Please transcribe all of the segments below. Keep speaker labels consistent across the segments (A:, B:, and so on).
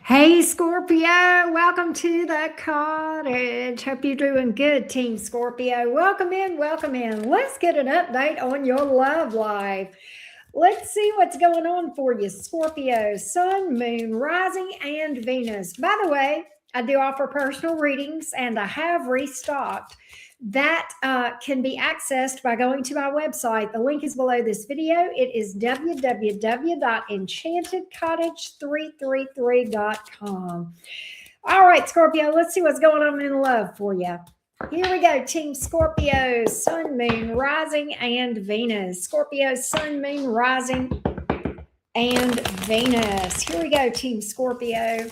A: Hey Scorpio, welcome to the cottage. Hope you're doing good, Team Scorpio. Welcome in, welcome in. Let's get an update on your love life. Let's see what's going on for you, Scorpio, Sun, Moon, Rising, and Venus. By the way, I do offer personal readings and I have restocked. That can be accessed by going to my website. The link is below this video. It is www.enchantedcottage333.com. All right, Scorpio, let's see what's going on in love for you. Here we go, Team Scorpio, Sun, Moon, Rising, and Venus. Scorpio, Sun, Moon, Rising, and Venus. Here we go, Team Scorpio.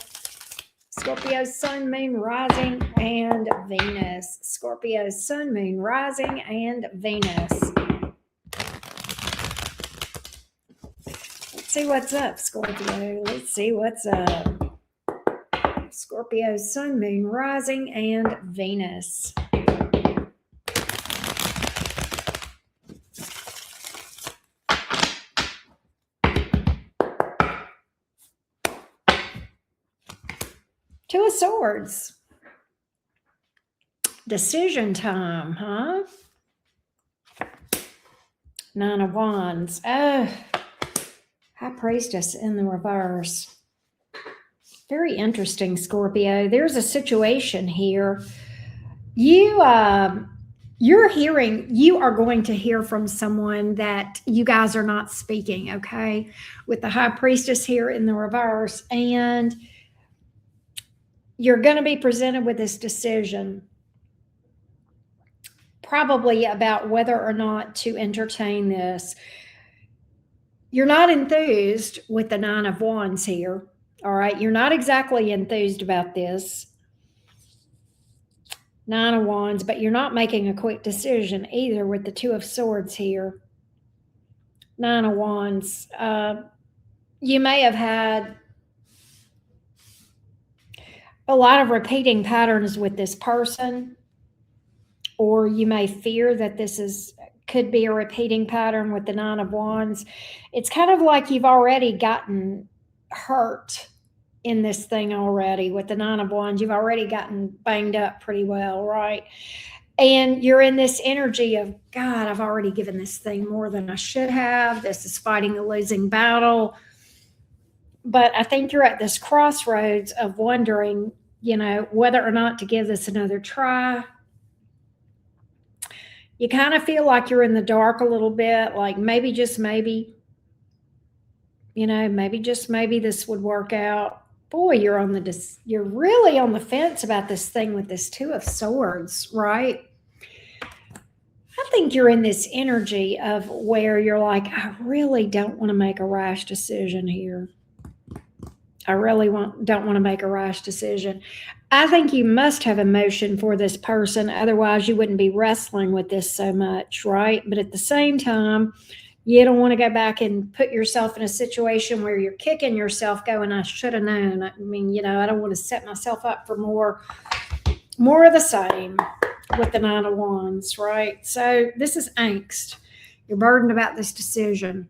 A: Scorpio, Sun, Moon, Rising, and Venus. Scorpio, Sun, Moon, Rising, and Venus. Let's see what's up, Scorpio. Let's see what's up. Scorpio, Sun, Moon, Rising, and Venus. Two of Swords. Decision time, huh? Nine of Wands. Oh, High Priestess in the reverse. Very interesting, Scorpio. There's a situation here. You are going to hear from someone that you guys are not speaking, okay? With the High Priestess here in the reverse, and you're going to be presented with this decision, probably about whether or not to entertain this. You're not enthused with the Nine of Wands here, all right? You're not exactly enthused about this Nine of Wands, but you're not making a quick decision either with the Two of Swords here. Nine of Wands. You may have had a lot of repeating patterns with this person, or you may fear that could be a repeating pattern with the Nine of Wands. It's kind of like you've already gotten hurt in this thing already with the Nine of Wands. You've already gotten banged up pretty well, right? And you're in this energy of, God, I've already given this thing more than I should have. This is fighting a losing battle. But I think you're at this crossroads of wondering, whether or not to give this another try. You kind of feel like you're in the dark a little bit, like maybe, just maybe, maybe just maybe this would work out. Boy, you're really on the fence about this thing with this Two of Swords, right? I think you're in this energy of where you're like, I really don't want to make a rash decision here. I really don't want to make a rash decision. I think you must have emotion for this person. Otherwise, you wouldn't be wrestling with this so much, right? But at the same time, you don't want to go back and put yourself in a situation where you're kicking yourself going, I should have known. I mean, I don't want to set myself up for more of the same with the Nine of Wands, right? So this is angst. You're burdened about this decision,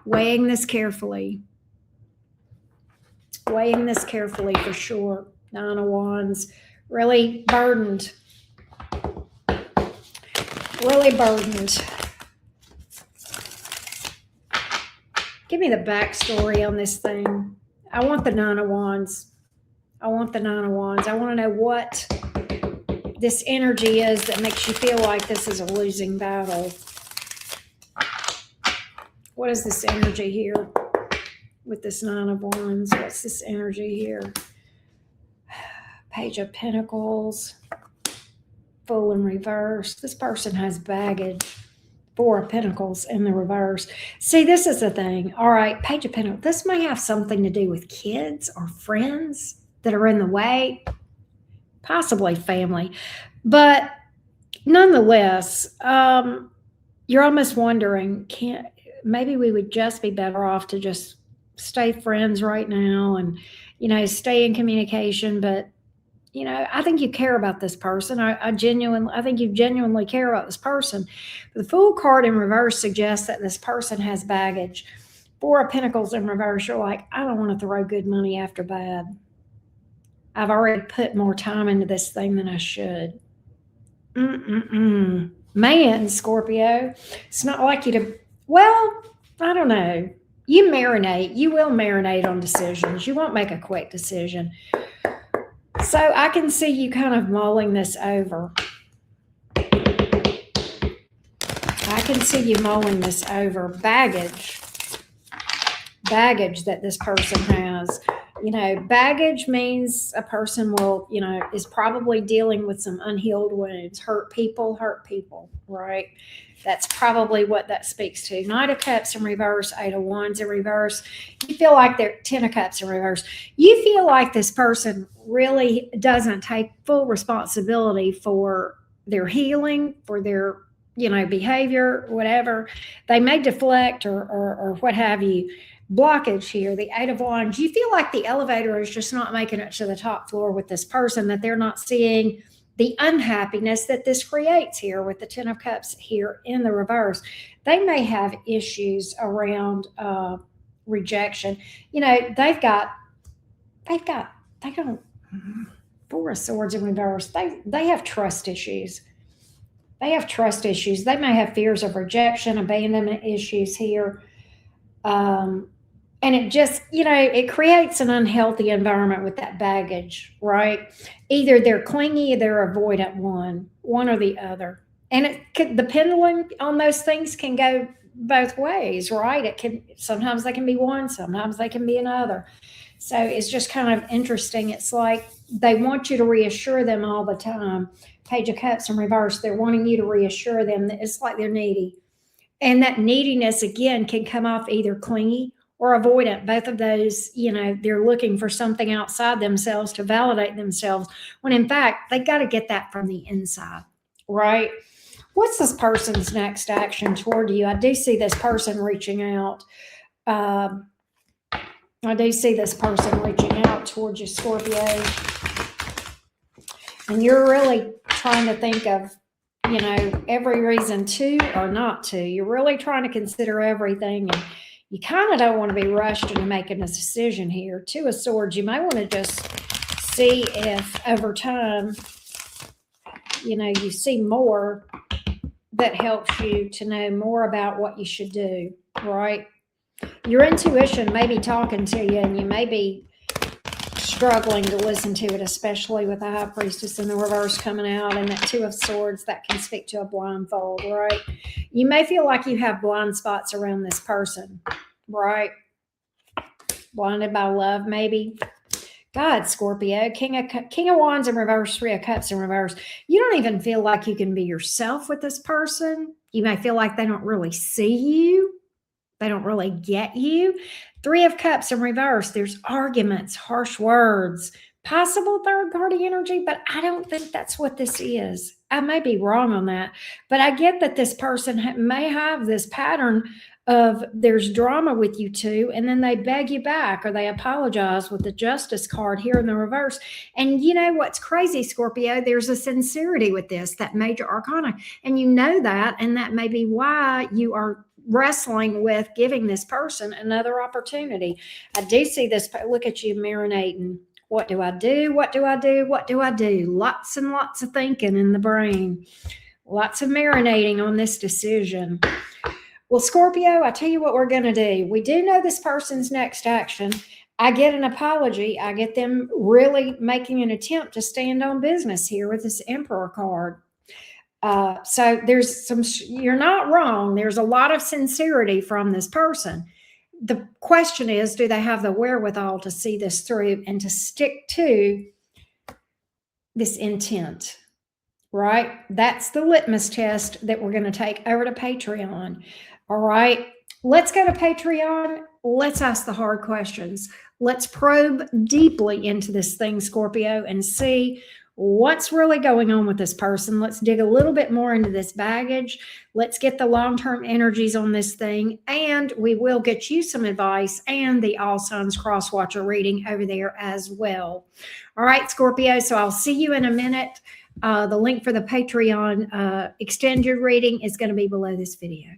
A: weighing this carefully. Weighing this carefully for sure. Nine of Wands, really burdened. Really burdened. Give me the backstory on this thing. I want the Nine of Wands. I want the Nine of Wands. I want to know what this energy is that makes you feel like this is a losing battle. What is this energy here? With this Nine of Wands, what's this energy here? Page of Pentacles, Fool in reverse. This person has baggage. Four of Pentacles in the reverse. See, this is the thing. All right, Page of Pentacles. This may have something to do with kids or friends that are in the way, possibly family. But nonetheless, you're almost wondering, maybe we would just be better off to just stay friends right now and, stay in communication. But, I think you care about this person. I think you genuinely care about this person. The Fool card in reverse suggests that this person has baggage. Four of Pentacles in reverse, you're like, I don't want to throw good money after bad. I've already put more time into this thing than I should. Man, Scorpio, it's not like you to, well, I don't know. You marinate. You will marinate on decisions. You won't make a quick decision. So I can see you kind of mulling this over. I can see you mulling this over. Baggage that this person has. Baggage means a person will, is probably dealing with some unhealed wounds. Hurt people, right? That's probably what that speaks to. Knight of Cups in reverse, Eight of Wands in reverse. You feel like they're 10 of Cups in reverse. You feel like this person really doesn't take full responsibility for their healing, for their, behavior, whatever. They may deflect or what have you. Blockage here, the Eight of Wands. You feel like the elevator is just not making it to the top floor with this person, that they're not seeing the unhappiness that this creates here with the 10 of Cups here in the reverse. They may have issues around rejection. They don't, Four of Swords in reverse. They have trust issues. They may have fears of rejection, abandonment issues here. And it just, it creates an unhealthy environment with that baggage, right? Either they're clingy or they're avoidant, one or the other. And the pendulum on those things can go both ways, right? Sometimes they can be one, sometimes they can be another. So it's just kind of interesting. It's like they want you to reassure them all the time. Page of Cups in reverse, they're wanting you to reassure them that it's like they're needy. And that neediness, again, can come off either clingy or avoidant. Both of those, they're looking for something outside themselves to validate themselves, when in fact, they got to get that from the inside, right? What's this person's next action toward you? I do see this person reaching out. I do see this person reaching out towards you, Scorpio. And you're really trying to think of, every reason to or not to. You're really trying to consider everything, and you kind of don't want to be rushed into making a decision here. Two of Swords, you may want to just see if over time, you see more that helps you to know more about what you should do, right? Your intuition may be talking to you, and you may be struggling to listen to it, especially with the High Priestess in the reverse coming out, and that Two of Swords that can speak to a blindfold, right? You may feel like you have blind spots around this person, right? Blinded by love, maybe. God, Scorpio, King of Wands in reverse, Three of Cups in reverse. You don't even feel like you can be yourself with this person. You may feel like they don't really see you. They don't really get you. Three of Cups in reverse. There's arguments, harsh words, possible third-party energy, but I don't think that's what this is. I may be wrong on that, but I get that this person may have this pattern of there's drama with you two, and then they beg you back or they apologize with the Justice card here in the reverse. And you know what's crazy, Scorpio? There's a sincerity with this, that major arcana, and you know that, and that may be why you are wrestling with giving this person another opportunity. I do see this. Look at you marinating. What do I do? What do I do? What do I do? Lots and lots of thinking in the brain. Lots of marinating on this decision. Well, Scorpio, I tell you what we're going to do. We do know this person's next action. I get an apology. I get them really making an attempt to stand on business here with this Emperor card. So there's you're not wrong. There's a lot of sincerity from this person. The question is, do they have the wherewithal to see this through and to stick to this intent, right? That's the litmus test that we're going to take over to Patreon. All right, let's go to Patreon. Let's ask the hard questions. Let's probe deeply into this thing, Scorpio, and see what's really going on with this person. Let's dig a little bit more into this baggage. Let's get the long-term energies on this thing, and we will get you some advice and the All Signs Cross Watcher reading over there as well. All right, Scorpio, so I'll see you in a minute. The link for the Patreon extended reading is going to be below this video.